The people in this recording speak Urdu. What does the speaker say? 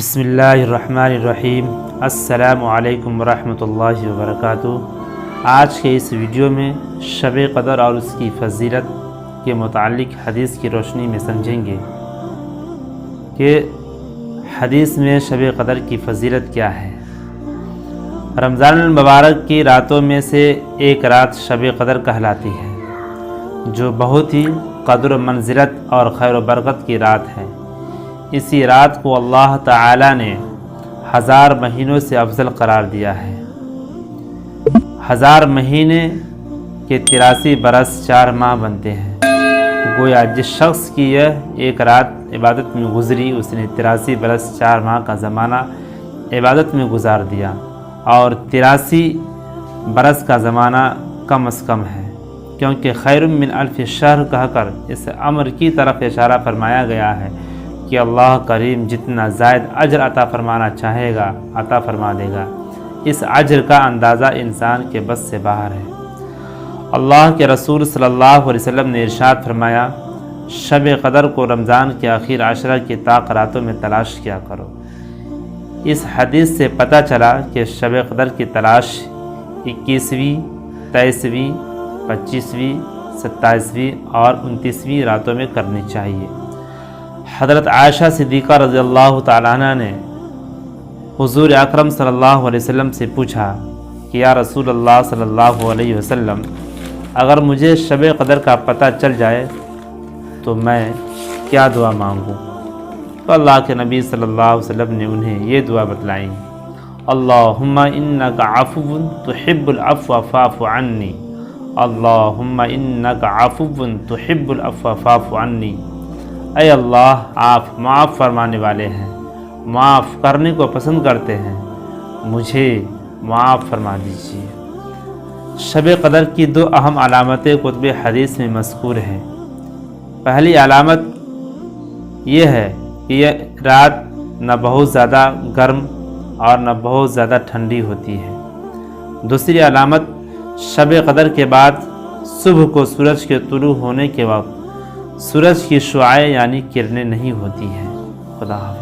بسم اللہ الرحمن الرحیم۔ السلام علیکم ورحمۃ اللہ وبرکاتہ۔ آج کے اس ویڈیو میں شب قدر اور اس کی فضیلت کے متعلق حدیث کی روشنی میں سمجھیں گے کہ حدیث میں شب قدر کی فضیلت کیا ہے۔ رمضان المبارک کی راتوں میں سے ایک رات شب قدر کہلاتی ہے، جو بہت ہی قدر و منزلت اور خیر و برکت کی رات ہے۔ اسی رات کو اللہ تعالی نے 1000 مہینوں سے افضل قرار دیا ہے۔ 1000 مہینے کے 83 برس 4 ماہ بنتے ہیں۔ گویا جس شخص کی یہ ایک رات عبادت میں گزری، اس نے 83 برس 4 ماہ کا زمانہ عبادت میں گزار دیا، اور 83 برس کا زمانہ کم از کم ہے، کیونکہ خیر من الف شہر کہہ کر اس امر کی طرف اشارہ فرمایا گیا ہے کہ اللہ کریم جتنا زائد اجر عطا فرمانا چاہے گا عطا فرما دے گا۔ اس اجر کا اندازہ انسان کے بس سے باہر ہے۔ اللہ کے رسول صلی اللہ علیہ وسلم نے ارشاد فرمایا، شب قدر کو رمضان کے آخر عشرہ کی طاق راتوں میں تلاش کیا کرو۔ اس حدیث سے پتہ چلا کہ شب قدر کی تلاش 21ویں، 23ویں، 25ویں، 27ویں اور 29ویں راتوں میں کرنی چاہیے۔ حضرت عائشہ صدیقہ رضی اللہ تعالیٰ عنہ نے حضور اکرم صلی اللہ علیہ وسلم سے پوچھا کہ یا رسول اللہ صلی اللہ علیہ وسلم، اگر مجھے شب قدر کا پتہ چل جائے تو میں کیا دعا مانگوں؟ تو اللہ کے نبی صلی اللہ علیہ وسلم نے انہیں یہ دعا بتلائیں، اللہم انک عفو تحب العفو فاعف عنی، اللہم انک عفو تحب العفو فاعف عنی۔ اے اللہ، آپ معاف فرمانے والے ہیں، معاف کرنے کو پسند کرتے ہیں، مجھے معاف فرما دیجیے۔ شب قدر کی 2 اہم علامتیں کتب حدیث میں مذکور ہیں۔ پہلی علامت یہ ہے کہ یہ رات نہ بہت زیادہ گرم اور نہ بہت زیادہ ٹھنڈی ہوتی ہے۔ دوسری علامت شب قدر کے بعد صبح کو سورج کے طلوع ہونے کے وقت سورج کی شعاعیں یعنی کرنیں نہیں ہوتی ہیں۔ خدا حافظ۔